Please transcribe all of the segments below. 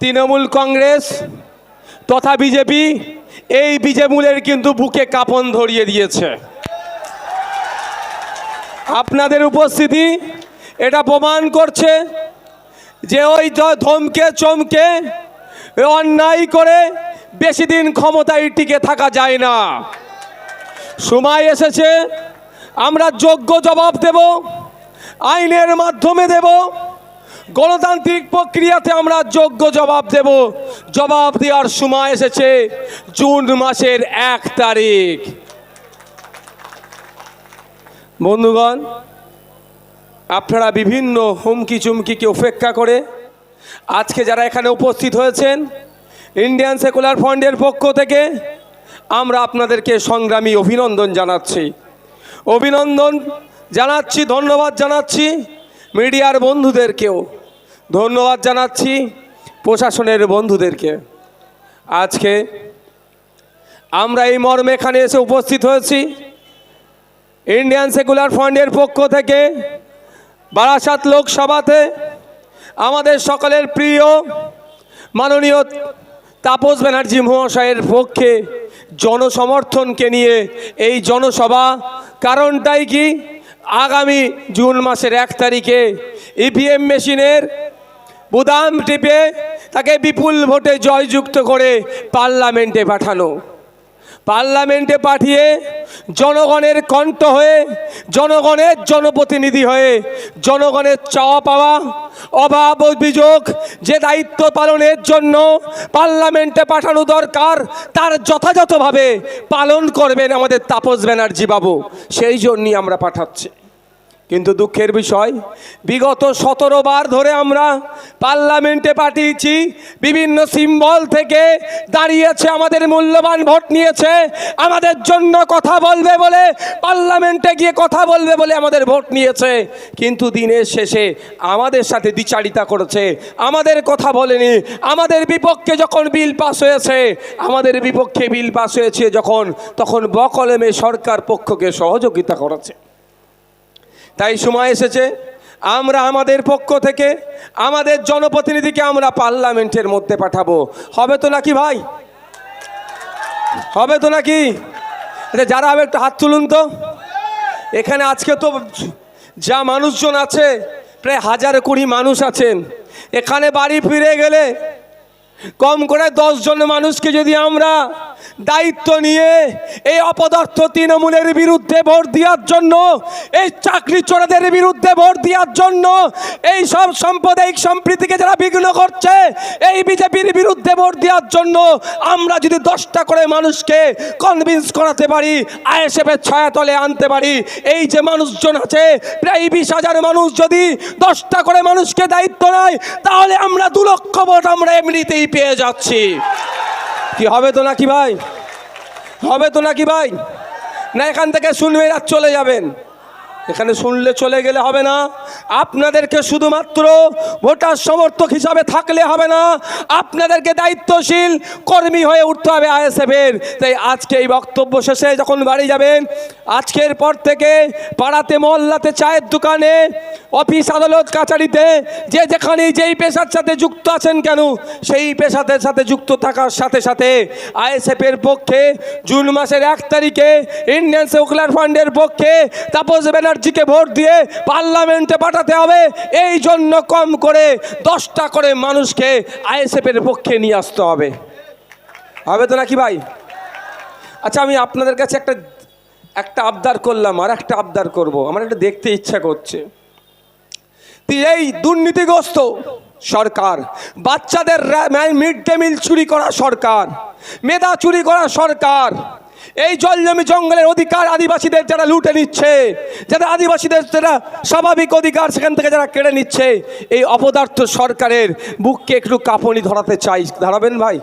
তৃণমূল কংগ্রেস তথা বিজেপি এই বিজেমূলের কিন্তু বুকে কাঁপন ধরিয়ে দিয়েছে। আপনাদের উপস্থিতি এটা প্রমাণ করছে যে ওই ধমকে চমকে অন্যায় করে বেশি দিন ক্ষমতায় টিকে থাকা যায় না। সময় এসেছে আমরা যোগ্য জবাব দেব, আইনের মাধ্যমে দেব, গণতান্ত্রিক প্রক্রিয়াতে আমরা যোগ্য জবাব দেব। জবাব দেওয়ার সময় এসেছে জুন মাসের 1 তারিখ। বন্ধুগণ, আপনারা বিভিন্ন হুমকি চুমকিকে উপেক্ষা করে আজকে যারা এখানে উপস্থিত হয়েছেন, ইন্ডিয়ান সেকুলার ফ্রন্টের পক্ষ থেকে আমরা আপনাদেরকে সংগ্রামী অভিনন্দন জানাচ্ছি। ধন্যবাদ জানাচ্ছি মিডিয়ার বন্ধুদেরকেও, ধন্যবাদ জানাচ্ছি প্রশাসনের বন্ধুদেরকে। আজকে আমরা এই মর্মে এখানে এসে উপস্থিত হয়েছি ইন্ডিয়ান সেকুলার ফ্রন্টের পক্ষ থেকে বারাসাত লোকসভাতে আমাদের সকলের প্রিয় মাননীয় তাপস ব্যানার্জি মহাশয়ের পক্ষে জনসমর্থনকে নিয়ে এই জনসভা। কারণটাই কি, আগামী জুন মাসের 1 তারিখে ইভিএম মেশিনের বুদাম টিপে তাকে বিপুল ভোটে জয়যুক্ত করে পার্লামেন্টে পাঠানো। পার্লামেন্টে পাঠিয়ে জনগণের কণ্ঠ হয়ে, জনগণের জনপ্রতিনিধি হয়ে, জনগণের চাওয়া পাওয়া, অভাব অভিযোগ যে দায়িত্ব পালনের জন্য পার্লামেন্টে পাঠানো দরকার তার যথাযথভাবে পালন করবেন আমাদের তাপস ব্যানার্জি বাবু। সেই জন্যই আমরা পাঠাচ্ছি। কিন্তু দুঃখের বিষয়, বিগত 17 বার ধরে আমরা পার্লামেন্টে পাঠিয়েছি, বিভিন্ন সিম্বল থেকে দাঁড়িয়েছে, আমাদের মূল্যবান ভোট নিয়েছে, আমাদের জন্য কথা বলবে বলে, পার্লামেন্টে গিয়ে কথা বলবে বলে আমাদের ভোট নিয়েছে। কিন্তু দিনের শেষে আমাদের সাথে দ্বিচারিতা করেছে, আমাদের কথা বলেনি। আমাদের বিপক্ষে যখন বিল পাস হয়েছে, তখন বকলমে সরকার পক্ষকে সহযোগিতা করেছে। তাই সময় এসেছে আমরা আমাদের পক্ষ থেকে আমাদের জনপ্রতিনিধিকে আমরা পার্লামেন্টের মধ্যে পাঠাবো। হবে তো নাকি ভাই? হবে তো নাকি? যারা হবে একটু হাত তুলুন তো। এখানে আজকে তো যা মানুষজন আছে প্রায় 1020 মানুষ আছেন। এখানে বাড়ি ফিরে গেলে কম করে 10 জন মানুষকে যদি আমরা দায়িত্ব নিয়ে এই অপদার্থ তৃণমূলের বিরুদ্ধে ভোট দেওয়ার জন্য, এই চাকরি চোরেদের বিরুদ্ধে ভোট দেওয়ার জন্য, এই সব সাম্প্রদায়িক সম্প্রীতিকে যারা বিঘ্ন করছে এই বিজেপির বিরুদ্ধে ভোট দেওয়ার জন্য আমরা যদি 10টা করে মানুষকে কনভিন্স করাতে পারি, আইএসএফের ছায়াতলে আনতে পারি, এই যে মানুষজন আছে প্রায় 20,000 মানুষ যদি 10টা করে মানুষকে দায়িত্ব নেয়, তাহলে আমরা 2 লক্ষ ভোট আমরা এমনিতেই পেয়ে যাচ্ছি। কি হবে তো নাকি ভাই? হবে তো নাকি ভাই? না এখান থেকে শুনবেন আর চলে যাবেন? এখানে শুনলে চলে গেলে হবে না। আপনাদেরকে শুধুমাত্র ভোটার সমর্থক হিসাবে থাকলে হবে না, আপনাদেরকে দায়িত্বশীল কর্মী হয়ে উঠতে হবে আইএসএফের। তাই আজকে এই বক্তব্য শেষে যখন বাড়ি যাবেন, আজকের পর থেকে পাড়াতে, মহল্লাতে, চায়ের দোকানে, অফিস আদালত কাছারিতে, যে যেখানে যেই পেশার সাথে যুক্ত আছেন কেন, সেই পেশাদের সাথে যুক্ত থাকার সাথে সাথে আইএসএফের পক্ষে জুন মাসের 1 তারিখে ইন্ডিয়ান সেকুলার ফ্রন্টের পক্ষে তাপস ব্যানার্জিকে ভোট দিয়ে পার্লামেন্টে পাঠাতে হবে। এই জন্য কম করে 10টা করে মানুষকে আইএসএফের পক্ষে নিয়ে আসতে হবে। হবে তো নাকি ভাই? আচ্ছা, আমি আপনাদের কাছে একটা আবদার করলাম, আর একটা আবদার করব। আমার এটা দেখতে ইচ্ছা করছে। এই দুর্নীতিগ্রস্ত সরকার, বাচ্চাদের মিড ডে মিল চুরি করা সরকার, মেধা চুরি করা সরকার, এই জমি জঙ্গলের অধিকার আদিবাসীদের যারা লুটে নিচ্ছে, যারা আদিবাসীদের যারা স্বাভাবিক অধিকার সেখান থেকে যারা কেড়ে নিচ্ছে, এই অপদার্থ সরকারের বুককে একটু কাঁপুনি ধরাতে চাই। ধরাবেন ভাই?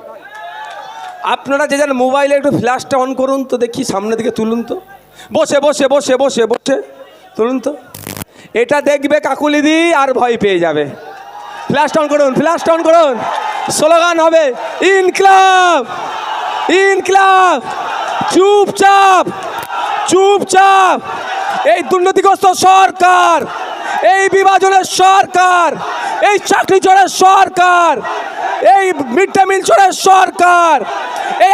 আপনারা যে যান মোবাইলে একটু ফ্ল্যাশটা অন করুন তো, দেখি সামনে দিকে তুলুন তো, বসে বসে বসে বসে বসে তুলুন তো। এটা দেখবে কাকুলিদি আর ভয় পেয়ে যাবে। ফ্ল্যাশটা অন করুন, ফ্ল্যাশটা অন করুন। স্লোগান হবে ইনকলাব, ইনকলাব। চুপচাপ, চুপচাপ। এই দুর্নীতিগ্রস্ত সরকার, এই বিভাজনের সরকার, এই চাকরি চোরের সরকার, এই মিড ডে মিল চোরের সরকার, এই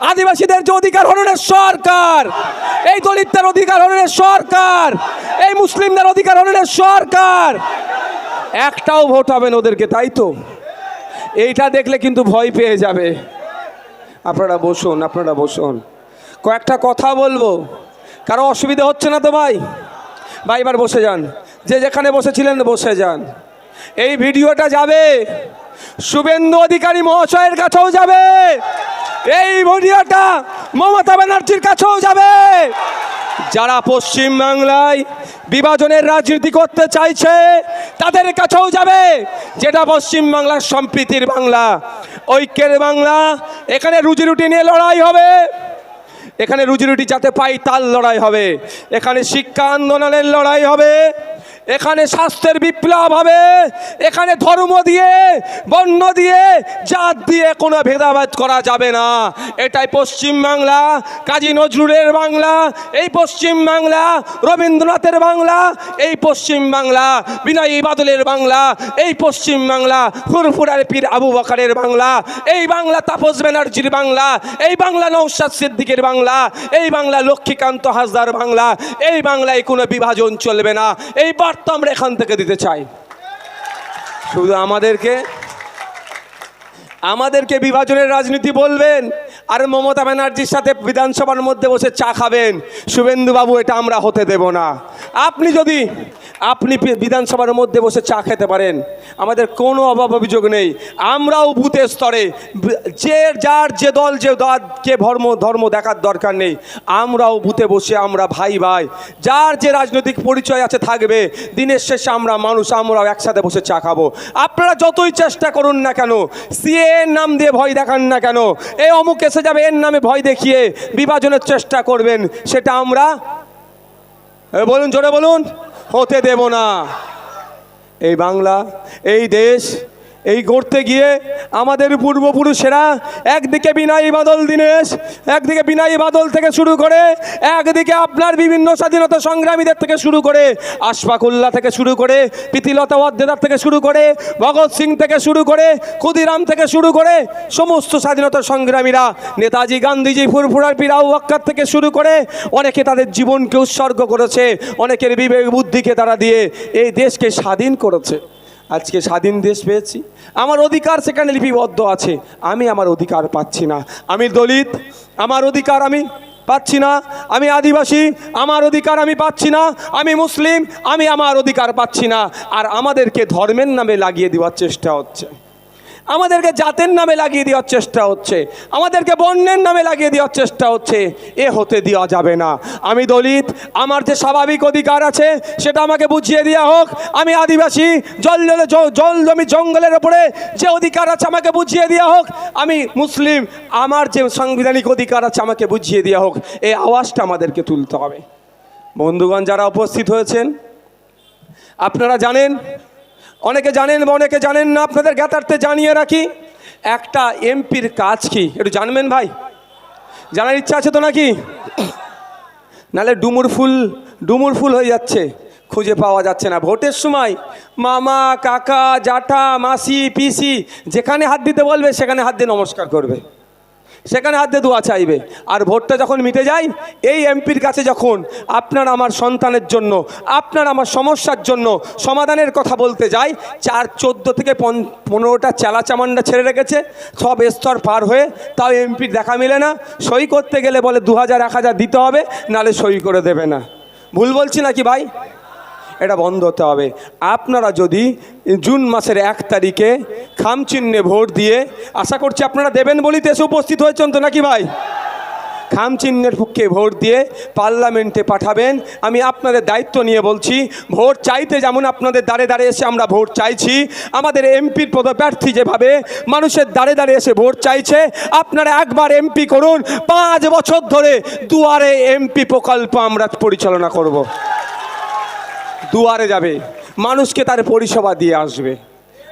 আদিবাসীদের যে অধিকার হরণের সরকার, এই দলিতদের অধিকার হরণের সরকার, এই মুসলিমদের অধিকার হরণের সরকার। একটাও ভোট হবে না ওদেরকে, তাই তো? এইটা দেখলে কিন্তু ভয় পেয়ে যাবে। আপনারা বসুন, কয়েকটা কথা বলবো। কারো অসুবিধা হচ্ছে না তো ভাই? এবার বসে যান, যে যেখানে বসেছিলেন বসে যান। এই ভিডিওটা যাবে শুভেন্দু অধিকারী মহাশয়ের কাছেও যাবে, এই ভিডিওটা মমতা ব্যানার্জির কাছেও যাবে। যারা পশ্চিম বাংলায় বিভাজনের রাজনীতি করতে চাইছে তাদের কাছেও যাবে। যেটা পশ্চিম বাংলার সম্প্রীতির বাংলা, ঐক্যের বাংলা। এখানে রুজি রুটি নিয়ে লড়াই হবে, এখানে রুজি রুটি যাতে পাই তার লড়াই হবে, এখানে শিক্ষা আন্দোলনের লড়াই হবে, এখানে স্বাস্থ্যের বিপ্লব হবে, এখানে ধর্ম দিয়ে, বর্ণ দিয়ে, জাত দিয়ে কোনো ভেদাভেদ করা যাবে না। এটাই পশ্চিম বাংলা, কাজী নজরুলের বাংলা, এই পশ্চিম বাংলা রবীন্দ্রনাথের বাংলা, এই পশ্চিম বাংলা বিনয় বাদলের বাংলা, এই পশ্চিম বাংলা ফুরফুরার পীর আবু বকরের বাংলা, এই বাংলা তাপস ব্যানার্জির বাংলা, এই বাংলা নওশাদ সিদ্দিকের বাংলা, এই বাংলা লক্ষ্মীকান্ত হাসদার বাংলা। এই বাংলায় কোনো বিভাজন চলবে না, এই বার্তা আমরা এখান থেকে দিতে চাই। শুধু আমাদেরকে বিভাজনের রাজনীতি বলবেন আর মমতা ব্যানার্জির সাথে বিধানসভার মধ্যে বসে চা খাবেন, শুভেন্দু বাবু, এটা আমরা হতে দেব না। আপনি বিধানসভার মধ্যে বসে চা খেতে পারেন, আমাদের কোনো অভিযোগ নেই। আমরাও বুথের স্তরে যার যে দল যে ধর্ম দেখার দরকার নেই। আমরাও বুথে বসে আমরা ভাই যার যে রাজনৈতিক পরিচয় আছে থাকবে। দিনের শেষে আমরাও একসাথে বসে চা খাবো। আপনারা যতই চেষ্টা করুন না কেন, সিএ নাম দিয়ে ভয় দেখান না কেন, এই অমুক এসে যাবে এর নামে ভয় দেখিয়ে বিভাজনের চেষ্টা করবেন, সেটা আমরা বলুন, জোরে বলুন, হতে দেব না। এই বাংলা, এই দেশ, এই গড়তে গিয়ে আমাদের পূর্বপুরুষেরা একদিকে বিনয় বাদল দীনেশ, একদিকে বিনয় বাদল থেকে শুরু করে, একদিকে আপনার বিভিন্ন স্বাধীনতা সংগ্রামীদের থেকে শুরু করে, আশফাকুল্লাহ থেকে শুরু করে, প্রীতিলতা ওয়াদ্দেদার থেকে শুরু করে, ভগৎ সিং থেকে শুরু করে, ক্ষুদিরাম থেকে শুরু করে সমস্ত স্বাধীনতা সংগ্রামীরা, নেতাজি, গান্ধীজি, ফুরফুরার পীর আবু বকর থেকে শুরু করে অনেকে তাদের জীবনকে উৎসর্গ করেছে, অনেকের বিবেক বুদ্ধিকে তারা দিয়ে এই দেশকে স্বাধীন করেছে। আজকে স্বাধীন দেশ পেয়েছি, আমার অধিকার সেখানে লিপিবদ্ধ আছে। আমি আমার অধিকার পাচ্ছি না। আমি দলিত, আমার অধিকার আমি পাচ্ছি না। আমি আদিবাসী, আমার অধিকার আমি পাচ্ছি না। আমি মুসলিম, আমি আমার অধিকার পাচ্ছি না। আর আমাদেরকে ধর্মের নামে লাগিয়ে দেওয়ার চেষ্টা হচ্ছে, আমাদেরকে জাতের নামে লাগিয়ে দেওয়ার চেষ্টা হচ্ছে, আমাদেরকে বর্ণের নামে লাগিয়ে দেওয়ার চেষ্টা হচ্ছে। এ হতে দেওয়া যাবে না। আমি দলিত, আমার যে স্বাভাবিক অধিকার আছে সেটা আমাকে বুঝিয়ে দেওয়া হোক। আমি আদিবাসী, জল জমি জঙ্গলের ওপরে যে অধিকার আছে আমাকে বুঝিয়ে দেওয়া হোক। আমি মুসলিম, আমার যে সাংবিধানিক অধিকার আছে আমাকে বুঝিয়ে দেওয়া হোক। এই আওয়াজটা আমাদেরকে তুলতে হবে। বন্ধুগণ, যারা উপস্থিত হয়েছেন, আপনারা জানেন, অনেকে জানেন বা অনেকে জানেন না, আপনাদের জ্ঞাতার্থে জানিয়ে রাখি, একটা এমপির কাজ কি একটু জানবেন ভাই? জানার ইচ্ছা আছে তো নাকি? নাহলে ডুমুর ফুল হয়ে যাচ্ছে, খুঁজে পাওয়া যাচ্ছে না। ভোটের সময় মামা, কাকা, জ্যাঠা, মাসি, পিসি যেখানে হাত দিতে বলবে সেখানে হাত দিয়ে নমস্কার করবে, সেখানে হাত দিয়ে দোয়া চাইবে। আর ভোটটা যখন মিটে যায়, এই এমপির কাছে যখন আপনার আমার সন্তানের জন্য, আপনার আমার সমস্যার জন্য সমাধানের কথা বলতে যায়, 14 থেকে 15টা চেলা চামান্ডা ছেড়ে রেখেছে, সব স্তর পার হয়ে, তাও এমপির দেখা মেলে না। সই করতে গেলে বলে 2000 1000 দিতে হবে, নাহলে সই করে দেবে না। ভুল বলছি নাকি ভাই? এটা বন্ধ হতে হবে। আপনারা যদি জুন মাসের 1 তারিখে খামচিহ্নে ভোট দিয়ে, আশা করছি আপনারা দেবেন বলেই তো এসে উপস্থিত হয়েছেন তো নাকি ভাই? খামচিহ্নের পক্ষে ভোট দিয়ে পার্লামেন্টে পাঠাবেন। আমি আপনাদের দায়িত্ব নিয়ে বলছি, ভোট চাইতে যেমন আপনাদের দাঁড়ে দাঁড়ে এসে আমরা ভোট চাইছি, আমাদের এমপির পদপ্রার্থী যেভাবে মানুষের দাঁড়ে দাঁড়ে এসে ভোট চাইছে, আপনারা একবার এমপি করুন। 5 বছর ধরে দুয়ারে এমপি প্রকল্প আমরা পরিচালনা করব। দুয়ারে যাবে, মানুষকে তার পরিষেবা দিয়ে আসবে।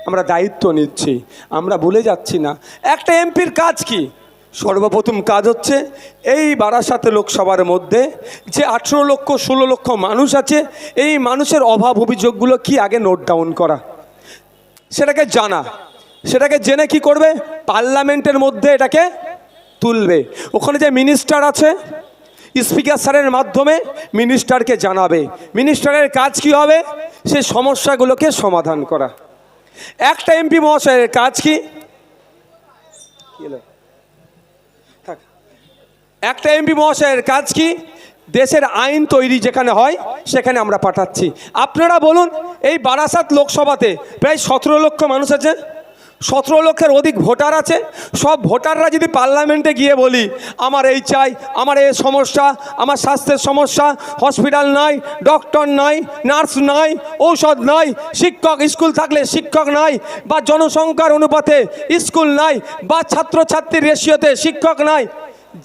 আমরা দায়িত্ব নিচ্ছি, আমরা ভুলে যাচ্ছি না। একটা এমপির কাজ কি? সর্বপ্রথম কাজ হচ্ছে এই বারাসাত লোকসভার মধ্যে যে 18 লক্ষ 16 লক্ষ মানুষ আছে, এই মানুষের অভাব অভিযোগগুলো কি আগে নোট ডাউন করা, সেটাকে জানা, সেটাকে জেনে কি করবে? পার্লামেন্টের মধ্যে এটাকে তুলবে। ওখানে যে মিনিস্টার আছে, স্পিকার স্যারের মাধ্যমে মিনিস্টারকে জানাবে। মিনিস্টারের কাজ কি হবে? সেই সমস্যাগুলোকে সমাধান করা। একটা এমপি মহাশয়ের কাজ কি? একটা এমপি মহাশয়ের কাজ কি? দেশের আইন তৈরি যেখানে হয় সেখানে আমরা পাঠাচ্ছি। আপনারা বলুন, এই বারাসাত লোকসভাতে প্রায় 17 লক্ষ মানুষ আছে, 17 লক্ষের অধিক ভোটার আছে। সব ভোটাররা যদি পার্লামেন্টে গিয়ে বলি আমার এই চাই, আমার এই সমস্যা, আমার স্বাস্থ্যের সমস্যা, হসপিটাল নাই, ডক্টর নাই, নার্স নাই, ঔষধ নাই, শিক্ষক, স্কুল থাকলে শিক্ষক নাই, বা জনসংখ্যার অনুপাতে স্কুল নাই, বা ছাত্রছাত্রীর রেশিওতে শিক্ষক নাই,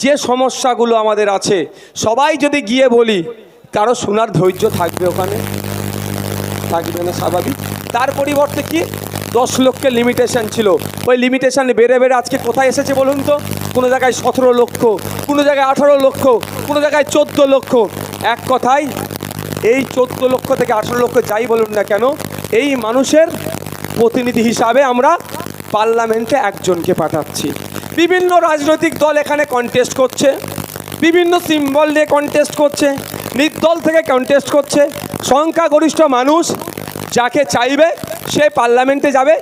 যে সমস্যাগুলো আমাদের আছে সবাই যদি গিয়ে বলি, কারো শোনার ধৈর্য থাকবে? ওখানে থাকবে না, স্বাভাবিক। তার পরিবর্তে কি 10 লক্ষের লিমিটেশন ছিল, ওই লিমিটেশন বেড়ে বেড়ে আজকে কোথায় এসেছে বলুন তো? কোনো জায়গায় 17 লক্ষ, কোনো জায়গায় 18 লক্ষ, কোনো জায়গায় 14 লক্ষ। এক কথায় এই 14 লক্ষ থেকে 18 লক্ষ যাই বলুন না কেন, এই মানুষের প্রতিনিধি হিসাবে আমরা পার্লামেন্টে একজনকে পাঠাচ্ছি। বিভিন্ন রাজনৈতিক দল এখানে কন্টেস্ট করছে, বিভিন্ন সিম্বল নিয়ে কন্টেস্ট করছে, নির্দল থেকে কন্টেস্ট করছে। সংখ্যাগরিষ্ঠ মানুষ যাকে চাইবে সে পার্লামেন্টে যাবে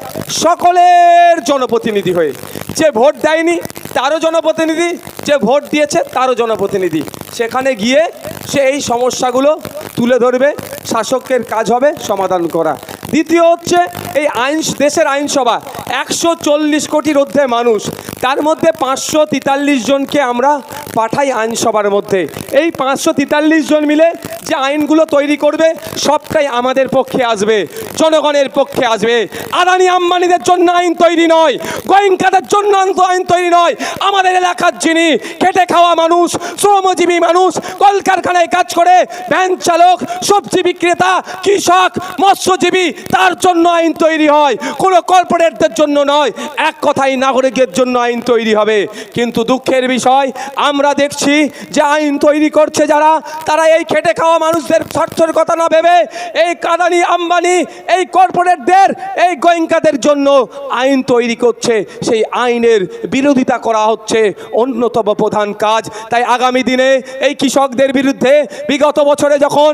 সকলের জনপ্রতিনিধি হয়ে। যে ভোট দেয়নি তারও জনপ্রতিনিধি, যে ভোট দিয়েছে তারও জনপ্রতিনিধি। সেখানে গিয়ে সে এই সমস্যাগুলো তুলে ধরবে, শাসকের কাজ হবে সমাধান করা। দ্বিতীয় হচ্ছে এই দেশের আইনসভা 140 কোটির ঊর্ধ্বে মানুষ, তার মধ্যে 543 জনকে আমরা পাঠাই আইনসভার মধ্যে। এই 543 জন মিলে যে আইনগুলো তৈরি করবে সবটাই আমাদের পক্ষে আসবে, জনগণের পক্ষে আসবে। আদানি আম্বানিদের জন্য আইন তৈরি নয়, গোয়েঙ্কাদের জন্য আইন তৈরি নয়। আমাদের এলাকার যিনি খেটে খাওয়া মানুষ, শ্রমজীবী মানুষ, কলকারখানায় কাজ করে, ভ্যান চালক, সবজি বিক্রেতা, কৃষক, মৎস্যজীবী, তার জন্য আইন তৈরি হয়, কোনো কর্পোরেটদের জন্য নয়। এক কথায় নাগরিকের জন্য আইন তৈরি হবে। কিন্তু দুঃখের বিষয় আমরা দেখছি যে আইন তৈরি করছে যারা, তারা এই খেটে খাওয়া মানুষদের স্বার্থের কথা না ভেবে এই আদানি আম্বানি, এই কর্পোরেটদের, এই গোয়েঙ্কাদের জন্য আইন তৈরি করছে। সেই আইনের বিরোধিতা করা হচ্ছে অন্যতম প্রধান কাজ। তাই আগামী দিনে এই কৃষকদের বিরুদ্ধে বিগত বছরে যখন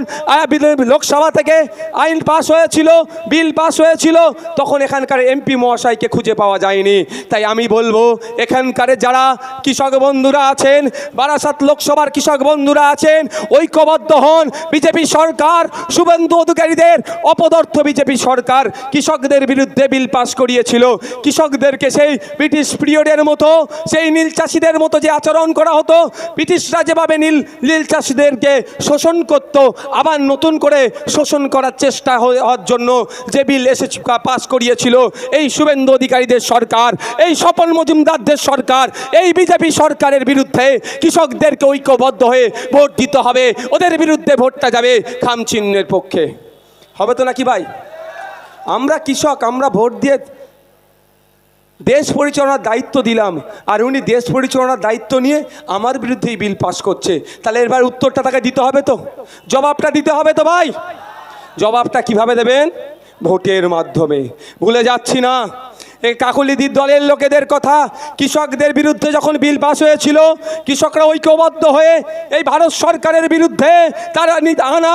লোকসভা থেকে আইন পাস হয়েছিল, বিল পাস হয়েছিল, তখন এখানকার এমপি মহাশয়কে খুঁজে পাওয়া যায়নি। তাই আমি বলবো এখানকার যারা কৃষক বন্ধুরা আছেন, বারাসাত লোকসভার কৃষক বন্ধুরা আছেন, ঐক্যবদ্ধ হন। বিজেপি সরকার, শুভেন্দু অধিকারীদের অপদার্থ বিজেপি সরকার কৃষকদের বিরুদ্ধে বিল পাস করিয়েছিল। কৃষকদেরকে সেই ব্রিটিশ পিরিয়ডের মতো, সেই নীল চাষিদের মতো যে আচরণ করা হতো, ব্রিটিশরা যেভাবে নীল চাষিদেরকে শোষণ করত, আবার নতুন করে শোষণ করার চেষ্টা হওয়ার জন্য যে বিল এসে পাস করিয়েছিল এই শুভেন্দু অধিকারীদের সরকার, এই স্বপন মজুমদারদের সরকার, এই বিজেপি সরকারের বিরুদ্ধে কৃষকদেরকে ঐক্যবদ্ধ হয়ে ভোট দিতে হবে। ওদের বিরুদ্ধে ভোটটা যাবে খামচিহ্নের পক্ষে। হবে তো নাকি ভাই? আমরা কৃষক, আমরা ভোট দিয়ে দেশ পরিচালনার দায়িত্ব দিলাম, আর উনি দেশ পরিচালনার দায়িত্ব নিয়ে আমার বিরুদ্ধেই বিল পাস করছে। তাহলে এবার উত্তরটা তাকে দিতে হবে তো, জবাবটা দিতে হবে তো ভাই। জবাবটা কিভাবে দেবেন? ভোটের মাধ্যমে। ভুলে যাচ্ছি না এই কাকলিদির দলের লোকেদের কথা। কৃষকদের বিরুদ্ধে যখন বিল পাস হয়েছিল, কৃষকরা ঐক্যবদ্ধ হয়ে এই ভারত সরকারের বিরুদ্ধে, তারা আনা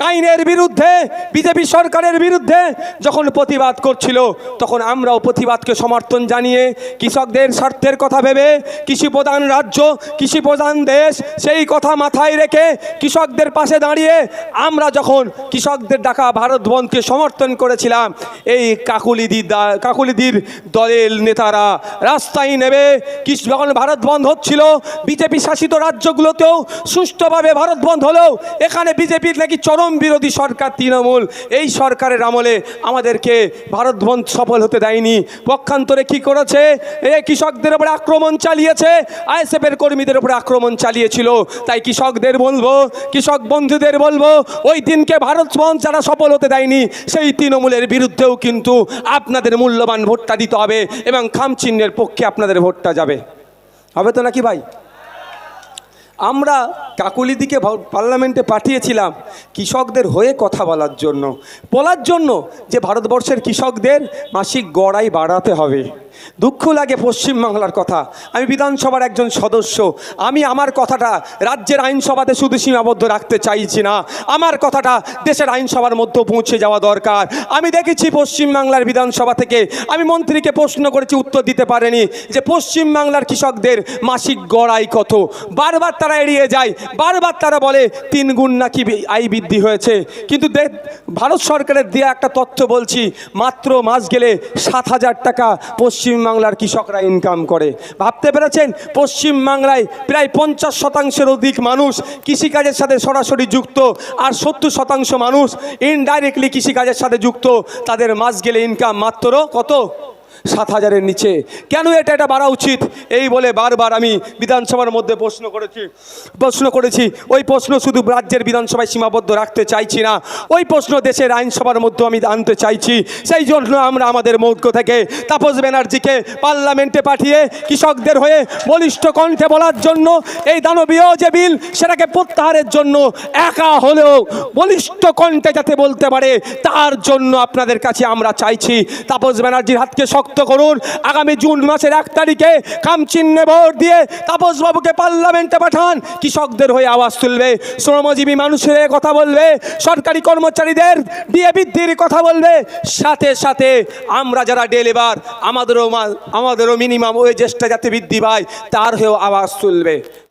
আইনের বিরুদ্ধে, বিজেপি সরকারের বিরুদ্ধে যখন প্রতিবাদ করছিল, তখন আমরাও প্রতিবাদকে সমর্থন জানিয়ে কৃষকদের স্বার্থের কথা ভেবে, কৃষি প্রধান রাজ্য, কৃষি প্রধান দেশ, সেই কথা মাথায় রেখে কৃষকদের পাশে দাঁড়িয়ে আমরা যখন কৃষকদের ডাকা ভারত বন্ধকে সমর্থন করেছিলাম, এই কাকলিদির দলের নেতারা রাস্তায় নেবে যখন ভারত বন্ধ হচ্ছিল, বিজেপি শাসিত রাজ্যগুলোতেও সুষ্ঠুভাবে ভারত বন্ধ হলেও এখানে বিজেপির নাকি চরম বিরোধী সরকার তৃণমূল, এই সরকারের আমলে আমাদেরকে ভারত বন্ধ সফল হতে দেয়নি। পক্ষান্তরে কি করেছে? এই কৃষকদের উপরে আক্রমণ চালিয়েছে, আইএসএফের কর্মীদের উপরে আক্রমণ চালিয়েছিল। তাই কৃষকদের বলবো, কৃষক বন্ধুদের বলবো, ওই দিনকে ভারত বন্ধ যারা সফল হতে দেয়নি সেই তৃণমূলের বিরুদ্ধেও কিন্তু আপনাদের মূল্যবান ভোটটা দিতে হবে এবং খামচিহ্নের পক্ষে আপনাদের ভোটটা যাবে। হবে তো নাকি ভাই? আমরা কাকুলিদিকে পার্লামেন্টে পাঠিয়েছিলাম কৃষকদের হয়ে কথা বলার জন্য যে ভারতবর্ষের কৃষকদের মাসিক গড় আয় বাড়াতে হবে। দুঃখ লাগে পশ্চিমবাংলার কথা। আমি বিধানসভার একজন সদস্য, আমি আমার কথাটা রাজ্যের আইনসভাতে শুধু সীমাবদ্ধ রাখতে চাইছি না, আমার কথাটা দেশের আইনসভার মধ্যে পৌঁছে যাওয়া দরকার। আমি দেখেছি পশ্চিমবাংলার বিধানসভা থেকে আমি মন্ত্রীকে প্রশ্ন করেছি, উত্তর দিতে পারেনি যে পশ্চিমবাংলার কৃষকদের মাসিক গড় আয় কত। বারবার তারা এড়িয়ে যায়, বারবার তারা বলে 3 গুণ নাকি আয় বৃদ্ধি হয়েছে। কিন্তু ভারত সরকারের দেওয়া একটা তথ্য বলছি, মাত্র মাস গেলে 7,000 টাকা পশ্চিমবাংলার কৃষকরা ইনকাম করে। ভাবতে পেরেছেন, পশ্চিমবাংলায় প্রায় 50% অধিক মানুষ কৃষিকাজের সাথে সরাসরি যুক্ত, আর 70% মানুষ ইনডাইরেক্টলি কৃষিকাজের সাথে যুক্ত। তাদের মাস গেলে ইনকাম মাত্র কত? 7,000-এর নিচে। কেন এটা বাড়া উচিত? এই বলে বারবার আমি বিধানসভার মধ্যে প্রশ্ন করেছি। ওই প্রশ্ন শুধু রাজ্যের বিধানসভায় সীমাবদ্ধ রাখতে চাইছি না, ওই প্রশ্ন দেশের আইনসভার মধ্যে আমি আনতে চাইছি। সেই জন্য আমরা আমাদের মৌক্ষ থেকে তাপস ব্যানার্জিকে পার্লামেন্টে পাঠিয়ে কৃষকদের হয়ে বলিষ্ঠ কণ্ঠে বলার জন্য, এই দানবীয় যে বিল সেটাকে প্রত্যাহারের জন্য একা হলেও বলিষ্ঠ কণ্ঠে যাতে বলতে পারে, তার জন্য আপনাদের কাছে আমরা চাইছি তাপস ব্যানার্জির হাতকে শক্ত করুন। আগামী জুন মাসের 1 তারিখে খামচিহ্নে ভোট দিয়ে তাপস বাবুকে পার্লামেন্টে পাঠান। কৃষকদের হয়ে আওয়াজ তুলবে, শ্রমজীবী মানুষের হয়ে কথা বলবে, সরকারি কর্মচারীদের ডিএ বৃদ্ধির কথা বলবে, সাথে সাথে আমরা যারা ডে লেবার আমাদেরও মিনিমাম ওয়েজেসটা যাতে বৃদ্ধি পায় তার হয়েও আওয়াজ তুলবে।